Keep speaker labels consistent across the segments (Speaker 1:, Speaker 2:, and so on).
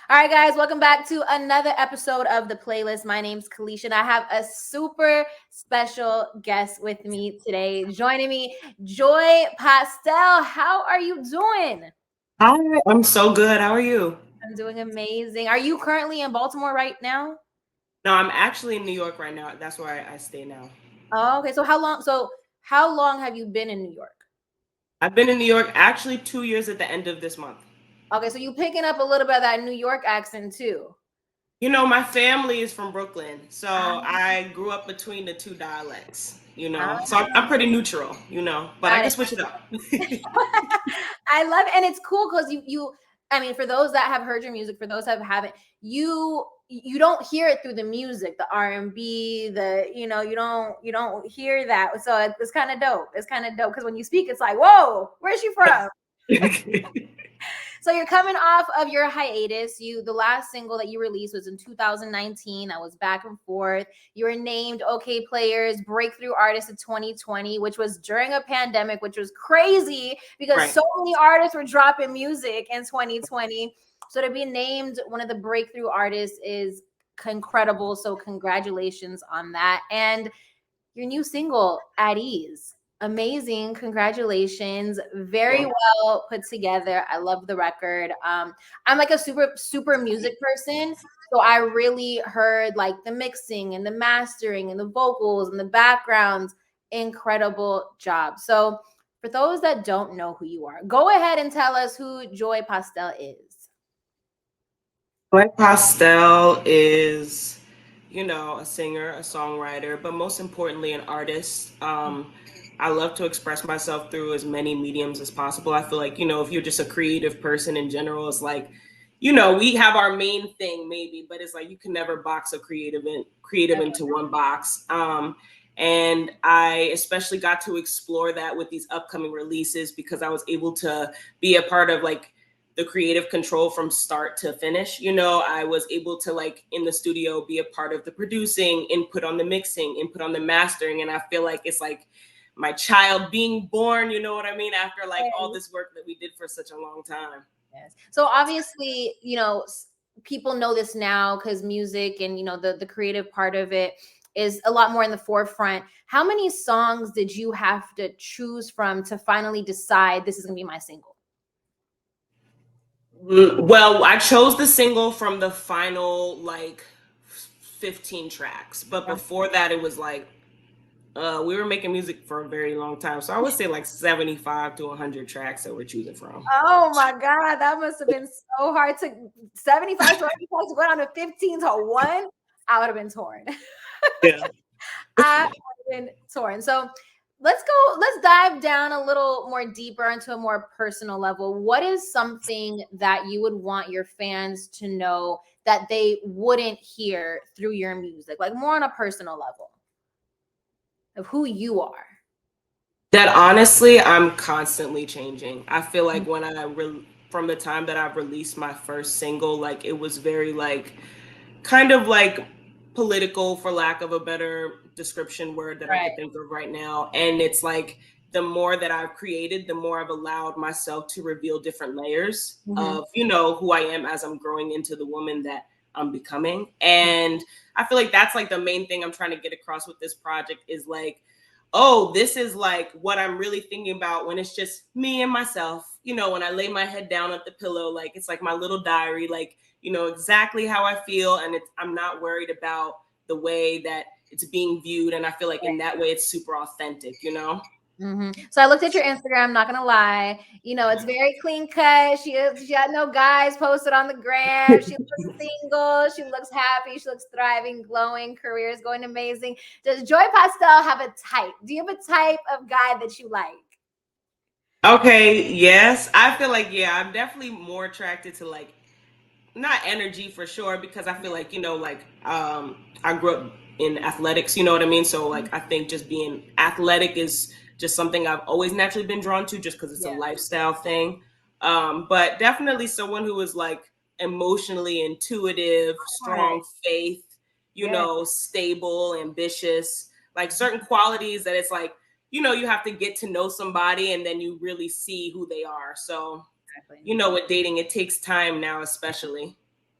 Speaker 1: All right, guys, welcome back to another episode of The Playlist. My name's Kalisha, and I have a super special guest with me today. Joining me, Joy Postell. How are you doing?
Speaker 2: Hi, I'm so good. How are you?
Speaker 1: I'm doing amazing. Are you currently in Baltimore right now?
Speaker 2: No, I'm actually in New York right now. That's where I stay now.
Speaker 1: Oh, okay. So how long have you been in New York?
Speaker 2: I've been in New York actually 2 years at the end of this month.
Speaker 1: Okay, so you picking up a little bit of that New York accent too.
Speaker 2: My family is from Brooklyn, so
Speaker 1: Ah,
Speaker 2: I grew up between the two dialects,
Speaker 1: ah,
Speaker 2: So I'm pretty neutral, but I
Speaker 1: got
Speaker 2: can
Speaker 1: it.
Speaker 2: switch it up.
Speaker 1: I love it. And it's cool because I mean, for those that have heard your music, for those that haven't, you don't hear it through the music, the R&B, you don't hear that. So it's kind of dope. It's kind of dope because when you speak, it's like, whoa, where's she from? So you're coming off of your hiatus. The last single that you released was in 2019. That was Back and Forth. You were named OK Players Breakthrough Artist of 2020, which was during a pandemic, which was crazy because
Speaker 2: Right.
Speaker 1: so many artists were dropping music in 2020. So to be named one of the breakthrough artists is incredible. So congratulations on that. And your new single, At Ease. Amazing. Congratulations. Very
Speaker 2: Yeah.
Speaker 1: well put together. I love the record. I'm like a super music person. So I really heard like the mixing and the mastering and the vocals and the backgrounds. Incredible job. So for those that don't know who you are, go ahead and tell us who Joy Postell is.
Speaker 2: Joy Postell is, a singer, a songwriter, but most importantly, an artist. I love to express myself through as many mediums as possible. I feel like, if you're just a creative person in general, it's like, we have our main thing maybe, but it's like you can never box a creative into one box. And I especially got to explore that with these upcoming releases because I was able to be a part of like the creative control from start to finish. I was able to like in the studio be a part of the producing, input on the mixing, input on the mastering. And I feel like it's like my child being born, you know what I mean? After like all this work that we did for such a long time.
Speaker 1: Yes. So obviously, people know this now because music and the creative part of it is a lot more in the forefront. How many songs did you have to choose from to finally decide this is going to be my single?
Speaker 2: Well, I chose the single from the final like 15 tracks, but before that, it was like we were making music for a very long time, so I would say like 75 to 100 tracks that we're choosing from.
Speaker 1: Oh my God, that must have been so hard to 75 to to go down to 15 to 1. I would have been torn.
Speaker 2: Yeah.
Speaker 1: I would have been torn. So let's dive down a little more deeper into a more personal level. What is something that you would want your fans to know that they wouldn't hear through your music, like more on a personal level of who you are?
Speaker 2: That honestly, I'm constantly changing. I feel like from the time that I've released my first single, like it was very like kind of like political, for lack of a better description word that I
Speaker 1: Right.
Speaker 2: could think of right now. And it's like the more that I've created, the more I've allowed myself to reveal different layers
Speaker 1: Mhm.
Speaker 2: of, who I am as I'm growing into the woman that I'm becoming. And I feel like that's like the main thing I'm trying to get across with this project is like, oh, this is like what I'm really thinking about when it's just me and myself, when I lay my head down at the pillow, like it's like my little diary, like, exactly how I feel. And I'm not worried about the way that it's being viewed. And I feel like in that way, it's super authentic.
Speaker 1: So I looked at your Instagram. Not gonna lie, it's very clean cut. She had no guys posted on the gram. She looks single. She looks happy. She looks thriving, glowing. Career is going amazing. Does Joy Postell have a type? Do you have a type of guy that you like?
Speaker 2: Okay. Yes. I feel like, yeah, I'm definitely more attracted to like, not energy for sure, because I feel like, I grew up in athletics, you know what I mean? So like I think just being athletic is just something I've always naturally been drawn to just because it's a
Speaker 1: Yeah.
Speaker 2: lifestyle thing. But definitely someone who is like emotionally intuitive,
Speaker 1: Right.
Speaker 2: strong faith,
Speaker 1: Yeah.
Speaker 2: stable, ambitious, like certain qualities that it's like, you have to get to know somebody and then you really see who they are. So
Speaker 1: Exactly.
Speaker 2: with dating, it takes time now, especially.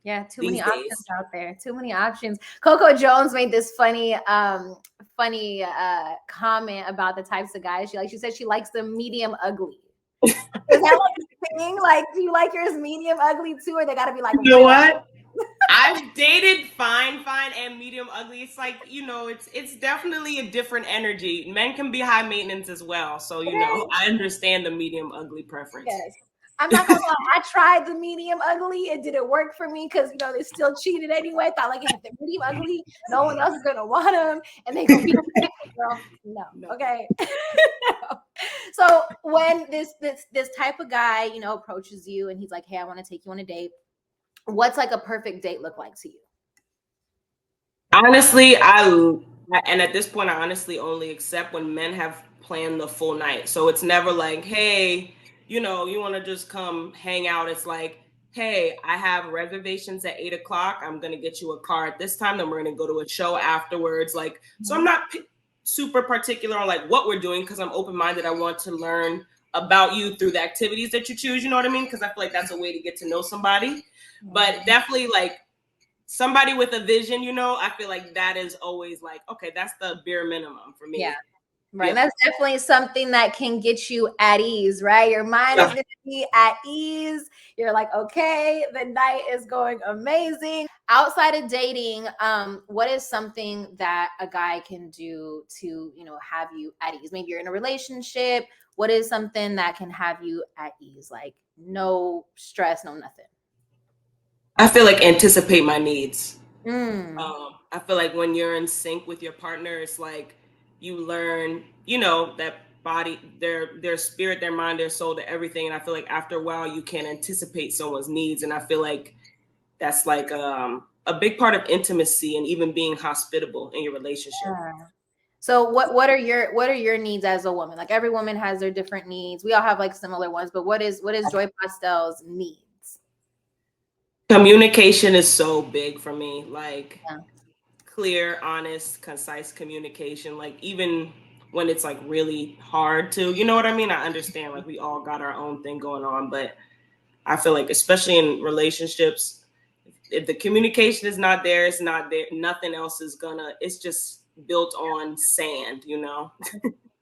Speaker 1: Yeah, too many
Speaker 2: these days.
Speaker 1: options out there. Too many options. Coco Jones made this funny comment about the types of guys she likes. She said she likes them medium ugly. Is that like a thing? Like, do you like yours medium ugly too, or they gotta be like
Speaker 2: You know
Speaker 1: real?
Speaker 2: what? I've dated fine, and medium ugly. It's like, it's definitely a different energy. Men can be high maintenance as well. So,
Speaker 1: Okay.
Speaker 2: I understand the medium ugly preference.
Speaker 1: Yes. I'm not gonna lie. I tried the medium ugly. It didn't work for me because they still cheated anyway. Thought like if they're medium ugly, no one else is gonna want them, and they gonna be like, girl. No,
Speaker 2: No.
Speaker 1: okay. So when this type of guy, approaches you and he's like, "Hey, I want to take you on a date." What's like a perfect date look like to you?
Speaker 2: Honestly, and at this point, I honestly only accept when men have planned the full night. So it's never like, hey, you want to just come hang out. It's like, hey, I have reservations at 8 o'clock. I'm gonna get you a car at this time. Then we're gonna go to a show afterwards. Like, so I'm not super particular on like what we're doing because I'm open minded. I want to learn about you through the activities that you choose. You know what I mean? Because I feel like that's a way to get to know somebody. But definitely like somebody with a vision, I feel like that is always like, okay, that's the bare minimum for me.
Speaker 1: Yeah. Right.
Speaker 2: Yeah.
Speaker 1: That's definitely something that can get you at ease, right? Your mind is going to be at ease. You're like, okay, the night is going amazing. Outside of dating, what is something that a guy can do to, have you at ease? Maybe you're in a relationship. What is something that can have you at ease? Like no stress, no nothing.
Speaker 2: I feel like anticipate my needs.
Speaker 1: Mm.
Speaker 2: I feel like when you're in sync with your partner, it's like you learn, that body, their spirit, their mind, their soul, to everything. And I feel like after a while, you can anticipate someone's needs. And I feel like that's like a big part of intimacy and even being hospitable in your relationship.
Speaker 1: Yeah. So what are your needs as a woman? Like every woman has their different needs. We all have like similar ones, but what is Joy Postell's needs?
Speaker 2: Communication is so big for me. Like
Speaker 1: Yeah.
Speaker 2: clear, honest, concise communication. Like even when it's like really hard to, you know what I mean? I understand like we all got our own thing going on, but I feel like especially in relationships, if the communication is not there, it's not there. Nothing else is it's just built on sand,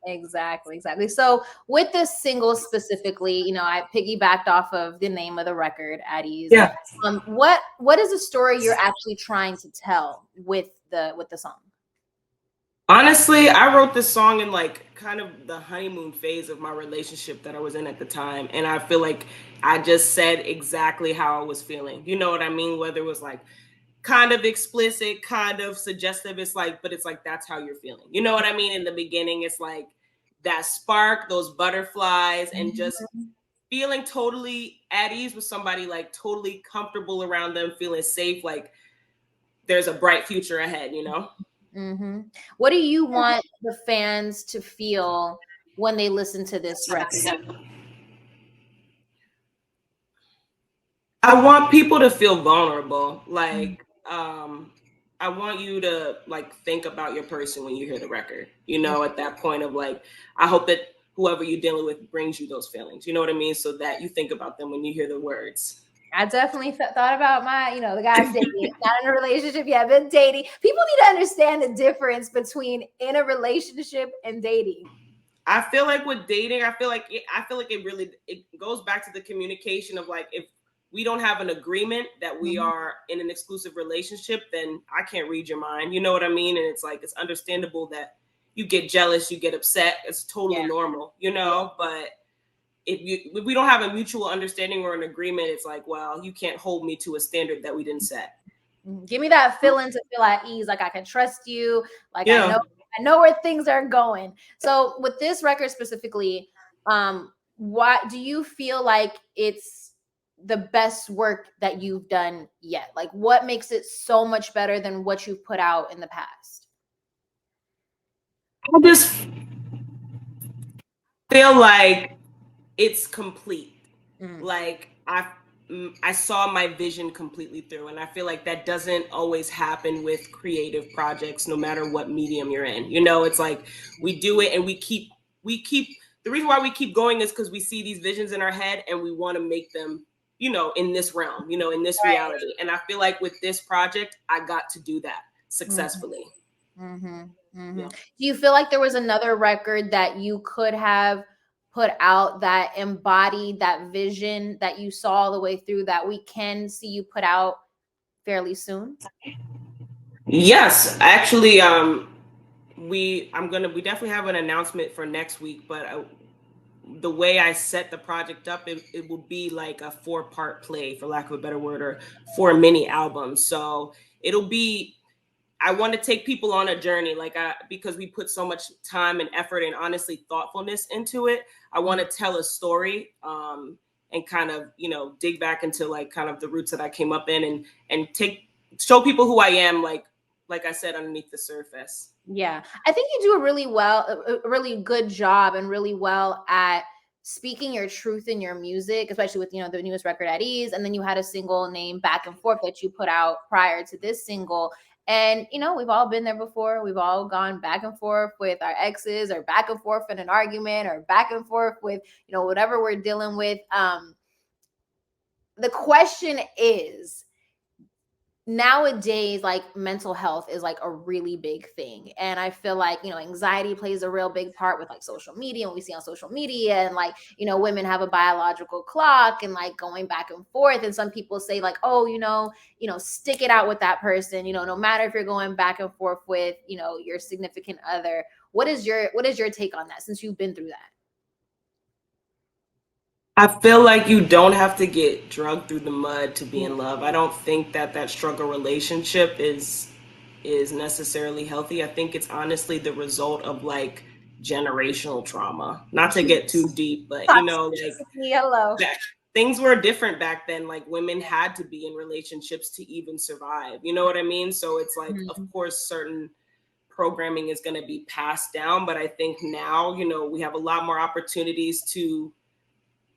Speaker 1: Exactly. So with this single specifically, I piggybacked off of the name of the record, At Ease.
Speaker 2: Yeah.
Speaker 1: What is the story you're actually trying to tell with the song?
Speaker 2: Honestly, I wrote this song in like kind of the honeymoon phase of my relationship that I was in at the time. And I feel like I just said exactly how I was feeling. You know what I mean? Whether it was like kind of explicit, kind of suggestive, but it's like that's how you're feeling. You know what I mean? In the beginning, it's like that spark, those butterflies, and just feeling totally at ease with somebody, like totally comfortable around them, feeling safe, like there's a bright future ahead,
Speaker 1: Mm-hmm. What do you want the fans to feel when they listen to this record?
Speaker 2: I want people to feel vulnerable. Like, I want you to like think about your person when you hear the record. At that point of like, I hope that whoever you're dealing with brings you those feelings. You know what I mean? So that you think about them when you hear the words.
Speaker 1: I definitely thought about my, the guys dating, not in a relationship yet, but dating. People need to understand the difference between in a relationship and dating.
Speaker 2: I feel like with dating, I feel like it goes back to the communication of like, if we don't have an agreement that we are in an exclusive relationship, then I can't read your mind. You know what I mean? And it's like, it's understandable that you get jealous, you get upset. It's totally normal, but if we don't have a mutual understanding or an agreement, it's like, well, you can't hold me to a standard that we didn't set.
Speaker 1: Give me that feeling to feel at ease, like I can trust you, like I know where things are going. So with this record specifically, what do you feel like it's the best work that you've done yet? Like what makes it so much better than what you've put out in the past?
Speaker 2: I just feel like it's complete. Like I saw my vision completely through, and I feel like that doesn't always happen with creative projects, no matter what medium you're in. It's like we do it and we keep the reason why we keep going is because we see these visions in our head and we want to make them, in this realm, in this
Speaker 1: Right.
Speaker 2: reality. And I feel like with this project, I got to do that successfully.
Speaker 1: Do
Speaker 2: Yeah.
Speaker 1: you feel like there was another record that you could have put out that embodied that vision that you saw all the way through that we can see you put out fairly soon?
Speaker 2: Yes, actually, we definitely have an announcement for next week, but the way I set the project up, it will be like a 4-part play, for lack of a better word, or 4 mini albums. So it'll be, I want to take people on a journey, because we put so much time and effort and honestly thoughtfulness into it. I want to tell a story, and kind of, dig back into like kind of the roots that I came up in, and show people who I am, like I said, underneath the surface.
Speaker 1: Yeah, I think you do a really good job and really well at speaking your truth in your music, especially with the newest record at Ease, and then you had a single named Back and Forth that you put out prior to this single. And we've all been there before. We've all gone back and forth with our exes, or back and forth in an argument, or back and forth with whatever we're dealing with. The question is, nowadays, like, mental health is like a really big thing, and I feel like anxiety plays a real big part with like social media, and we see on social media, and like women have a biological clock, and like going back and forth, and some people say like, oh, stick it out with that person, no matter if you're going back and forth with your significant other. What is your take on that, since you've been through that?
Speaker 2: I feel like you don't have to get drugged through the mud to be in love. I don't think that struggle relationship is necessarily healthy. I think it's honestly the result of like generational trauma. Not to get too deep, but like
Speaker 1: Hello.
Speaker 2: things were different back then. Like women had to be in relationships to even survive. You know what I mean? So it's like, of course, certain programming is going to be passed down, but I think now, we have a lot more opportunities to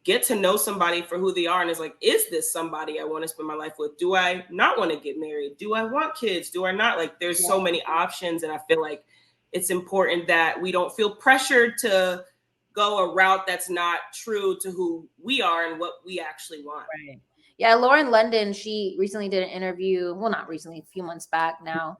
Speaker 2: get to know somebody for who they are. And it's like, is this somebody I want to spend my life with? Do I not want to get married? Do I want kids? Do I not? Like, there's so many options. And I feel like it's important that we don't feel pressured to go a route that's not true to who we are and what we actually want.
Speaker 1: Right. Yeah, Lauren London, she recently did an interview, well, not recently, a few months back now,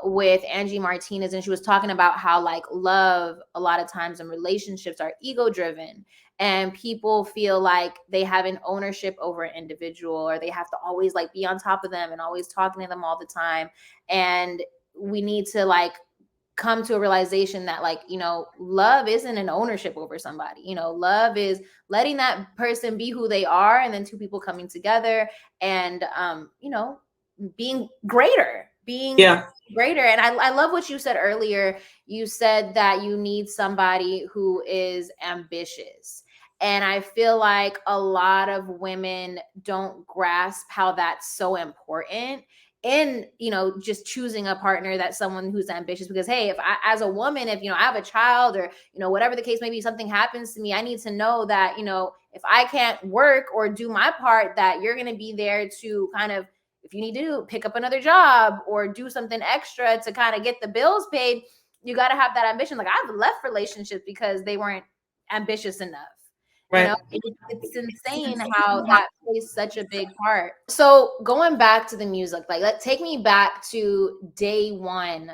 Speaker 1: with Angie Martinez, and she was talking about how like love a lot of times in relationships are ego driven, and people feel like they have an ownership over an individual, or they have to always like be on top of them and always talking to them all the time. And we need to like come to a realization that like love isn't an ownership over somebody. Love is letting that person be who they are, and then two people coming together and being greater,
Speaker 2: Yeah.
Speaker 1: And I love what you said earlier. You said that you need somebody who is ambitious, and I feel like a lot of women don't grasp how that's so important in just choosing a partner, that's someone who's ambitious. Because hey, if I, as a woman, if I have a child, or whatever the case, maybe something happens to me, I need to know that if I can't work or do my part, that you're going to be there to kind of, if you need to pick up another job or do something extra to kind of get the bills paid, you got to have that ambition. Like, I've left relationships because they weren't ambitious enough.
Speaker 2: Right.
Speaker 1: It's insane how that plays such a big part. So going back to the music, like, take me back to day one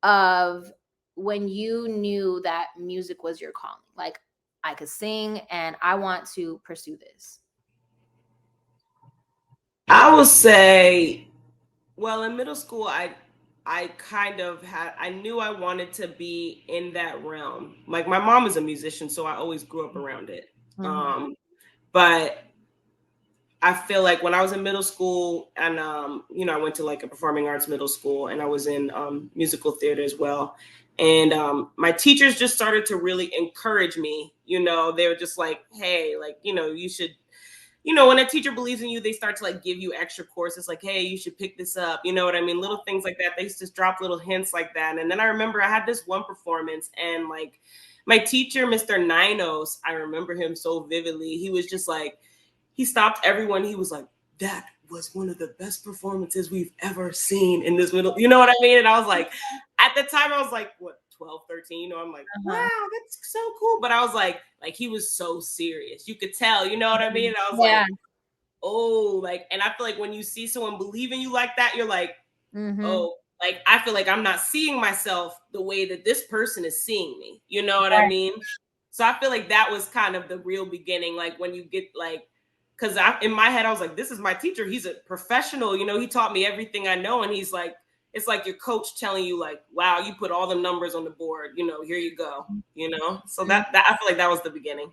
Speaker 1: of when you knew that music was your calling. Like, I could sing and I want to pursue this.
Speaker 2: I would say, well, in middle school, I kind of I knew I wanted to be in that realm. Like my mom is a musician, so I always grew up around it. But I feel like when I was in middle school, and I went to like a performing arts middle school, and I was in musical theater as well. And my teachers just started to really encourage me. They were just like, hey, like, you should, when a teacher believes in you, they start to like give you extra courses, like, hey, you should pick this up. You know what I mean? Little things like that. They used to drop little hints like that. And then I remember I had this one performance, and like my teacher, Mr. Ninos, I remember him so vividly. He was just like, he stopped everyone. He was like, that was one of the best performances we've ever seen in this middle. You know what I mean? And I was like, at the time, I was like, what, 12, 13? I'm like, wow, that's so cool. But I was like he was so serious. You could tell, you know what I mean? And I was like, oh, like, and I feel like when you see someone believe in you like that, you're like,
Speaker 1: Mm-hmm.
Speaker 2: oh, like I feel like I'm not seeing myself the way that this person is seeing me. You know what I
Speaker 1: Right.
Speaker 2: mean? So I feel like that was kind of the real beginning. Like when you get like, because I in my head I was like, this is my teacher. He's a professional. You know, he taught me everything I know, and he's like, it's like your coach telling you like, wow, you put all the numbers on the board. You know, here you go. You know, so that I feel like that was the beginning.